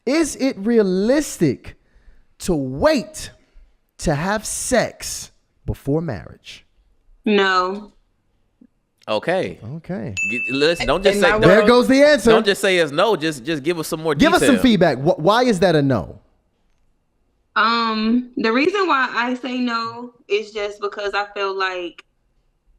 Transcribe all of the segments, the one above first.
Is it realistic to wait to have sex before marriage? No. Okay. Okay. Listen, don't just In say my no. There goes the answer. Don't just say it's no. Just give us some more Give detail. us some feedback. Why is that a no? The reason why I say no is just because I feel like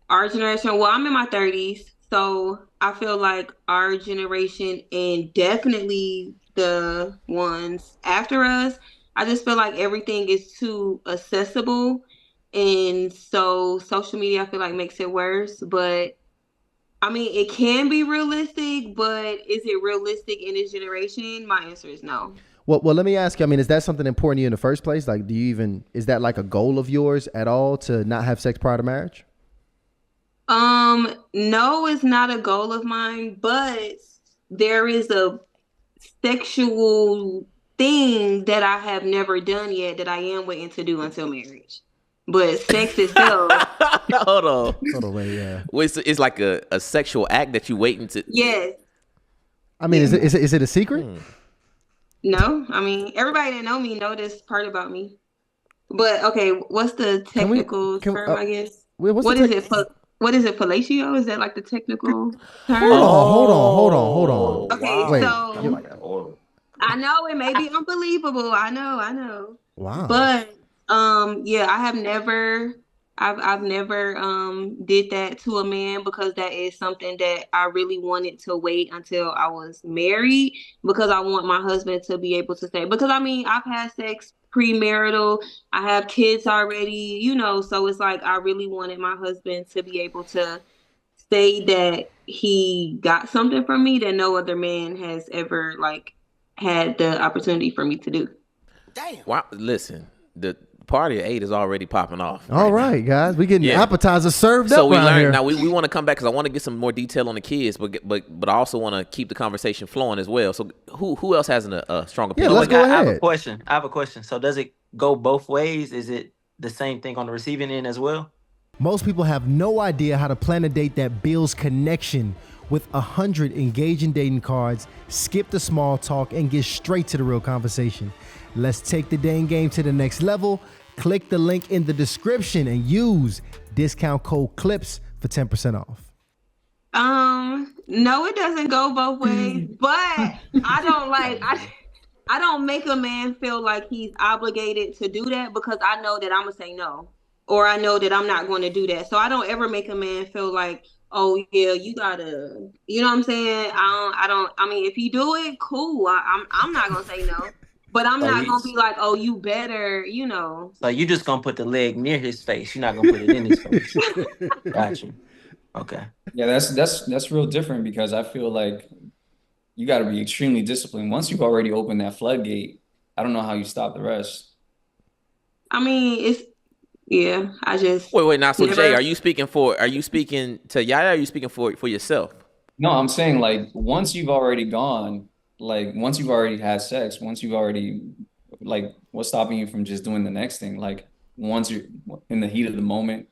our generation, well, I'm in my 30s, so I feel like our generation and definitely the ones after us, I just feel like everything is too accessible. And so social media, I feel like makes it worse. But I mean, it can be realistic, but is it realistic in this generation? My answer is no. Well, let me ask you. I mean, is that something important to you in the first place? Like, is that like a goal of yours at all to not have sex prior to marriage? No, it's not a goal of mine, but there is a sexual thing that I have never done yet that I am waiting to do until marriage. But sex itself, Hold on. Hold on, wait, yeah. Well, it's like a sexual act that you waiting to. yes. I mean, is it a secret? No, I mean everybody that know me know this part about me. But okay, what's the technical term? I guess What's what the is it? What is it? Fellatio? Is that like the technical term? Hold on. Okay, Wait. so I know it may be unbelievable. I know. Wow. But yeah, I've never did that to a man because that is something that I really wanted to wait until I was married because I want my husband to be able to say, because I mean I've had sex premarital, I have kids already, so it's like I really wanted my husband to be able to say that he got something from me that no other man has ever like had the opportunity for me to do. Damn. Wow. Listen, the party at 8 is already popping off. All right, guys, we getting Yeah. appetizers served So up we around learned. here. Now we want to come back because I want to get some more detail on the kids, but I also want to keep the conversation flowing as well. So who else has a strong opinion? let's go I have ahead. I have a question. So does it go both ways? Is it the same thing on the receiving end as well? Most people have no idea how to plan a date that builds connection. With 100 engaging dating cards, skip the small talk and get straight to the real conversation. Let's take the dating game to the next level. Click the link in the description and use discount code CLIPS for 10% off. No, it doesn't go both ways, but I don't make a man feel like he's obligated to do that because I know that I'm gonna say no, or I know that I'm not going to do that. So I don't ever make a man feel like, oh yeah, you gotta, you know what I'm saying? I mean, if you do it, cool. I'm not gonna say no, but I'm not gonna be like, oh, you better, So you just gonna put the leg near his face. You're not gonna put it in his face. Got you. Okay. Yeah, that's real different because I feel like you got to be extremely disciplined. Once you've already opened that floodgate, I don't know how you stop the rest. I mean, yeah. I just Wait. Now, so never- Jay, are you speaking to Yaya? Or are you speaking for yourself? No, I'm saying like once you've already gone, like once you've already had sex, once you've already like what's stopping you from just doing the next thing? Like once you're in the heat of the moment,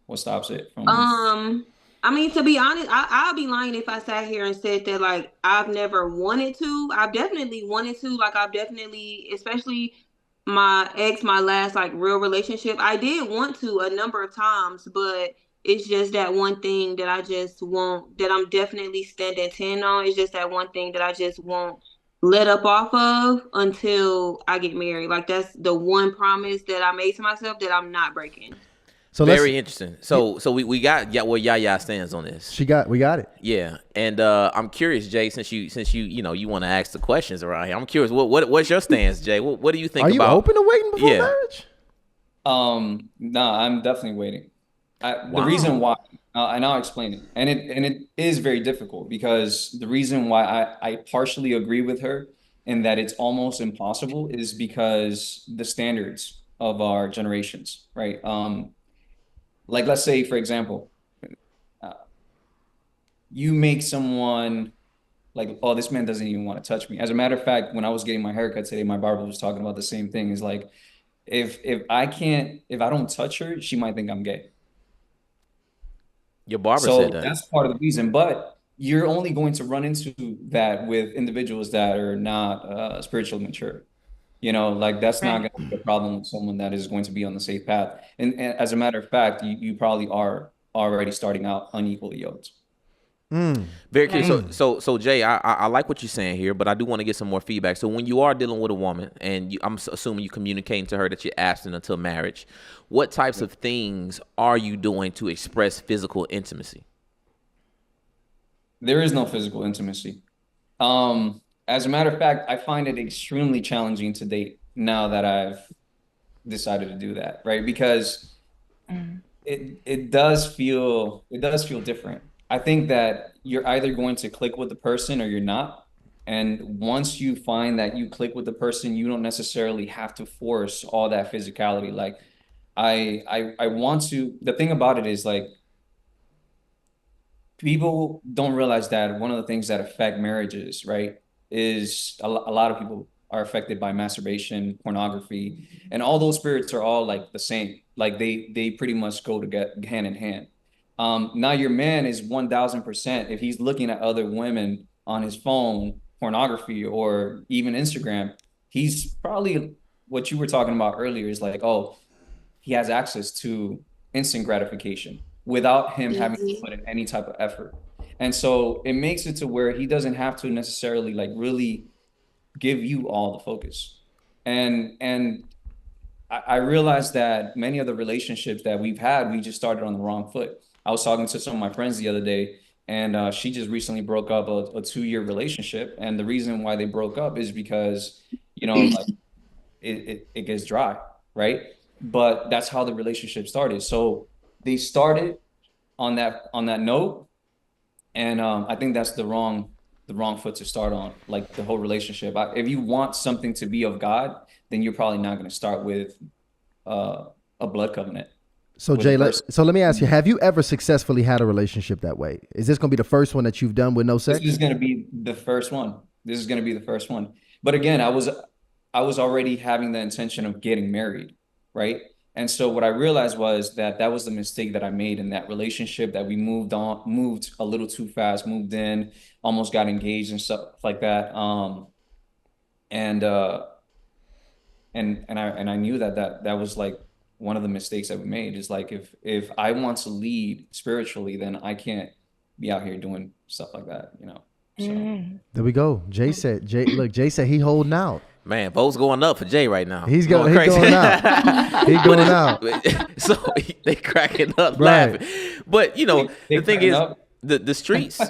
what stops it from? I mean, to be honest, I'll be lying if I sat here and said that like I've never wanted to. I've definitely wanted to. Like I've definitely, especially my last like real relationship, I did want to a number of times, but it's just that one thing that I just won't, that I'm definitely standing 10 on. It's just that one thing that I just won't let up off of until I get married. Like that's the one promise that I made to myself that I'm not breaking. So Very interesting. So we got where Yaya stands on this. we got it. Yeah, and I'm curious, Jay, since you want to ask the questions around here. I'm curious, what's your stance, Jay? What do you think Are you about? open to waiting before Yeah. marriage? No, I'm definitely waiting. The reason why, and I'll explain it, and it is very difficult because the reason why I partially agree with her in that it's almost impossible is because the standards of our generations, right? Like let's say, for example, you make someone like, oh, this man doesn't even want to touch me. As a matter of fact, when I was getting my haircut today, my barber was talking about the same thing. Is like, if I don't touch her, she might think I'm gay. Your barber So said that. that's part of the reason. But you're only going to run into that with individuals that are not spiritually mature. Like that's not going to be a problem with someone that is going to be on the safe path. And as a matter of fact, you probably are already starting out unequally yoked. Very curious. So Jay, I like what you're saying here, but I do want to get some more feedback. So when you are dealing with a woman, and I'm assuming you communicating to her that you're abstinent until marriage, what types of things are you doing to express physical intimacy? There is no physical intimacy. As a matter of fact, I find it extremely challenging to date now that I've decided to do that, right? Because it does feel different. I think that you're either going to click with the person or you're not. And once you find that you click with the person, you don't necessarily have to force all that physicality. Like I want to, the thing about it is like, people don't realize that one of the things that affect marriages, right, is a lot of people are affected by masturbation, pornography, and all those spirits are all like the same. Like they pretty much go to get hand in hand. Now your man is 1000%. If he's looking at other women on his phone, pornography, or even Instagram, he's probably what you were talking about earlier is like, oh, he has access to instant gratification without him having to put in any type of effort. And so it makes it to where he doesn't have to necessarily like really give you all the focus. And I realized that many of the relationships that we've had, we just started on the wrong foot. I was talking to some of my friends the other day, and she just recently broke up a 2-year relationship. And the reason why they broke up is because, like it gets dry, right? But that's how the relationship started. So they started on that note, and I think that's the wrong foot to start on, like the whole relationship. If you want something to be of God, then you're probably not going to start with a blood covenant. So Jay, let me ask you: have you ever successfully had a relationship that way? Is this going to be the first one that you've done with no sex? This is going to be the first one. But again, I was already having the intention of getting married, right? And so what I realized was that was the mistake that I made in that relationship, that we moved a little too fast, moved in, almost got engaged and stuff like that. And I knew that was like one of the mistakes that we made, is like, if I want to lead spiritually, then I can't be out here doing stuff like that, So there we go. Jay said he holding out. Man, votes going up for Jay right now. He's going out. He's going out. So they cracking up, laughing. But the thing is, the streets,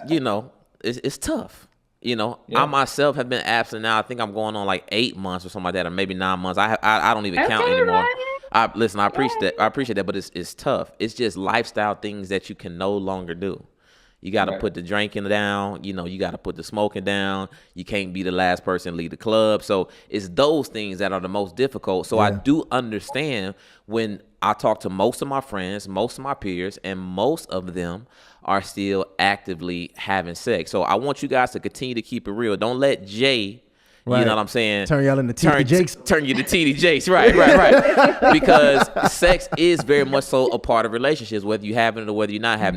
it's tough. I myself have been absent now. I think I'm going on like 8 months or something like that, or maybe 9 months. I don't even count anymore. I appreciate that, but it's tough. It's just lifestyle things that you can no longer do. You got to put the drinking down. You got to put the smoking down. You can't be the last person to leave the club. So it's those things that are the most difficult. So I do understand when I talk to most of my friends, most of my peers, and most of them are still actively having sex. So I want you guys to continue to keep it real. Don't let Jay, you know what I'm saying? Turn y'all into TD Jakes. Turn you to TD Jakes. Right. Because sex is very much so a part of relationships, whether you have it or whether you're not having it.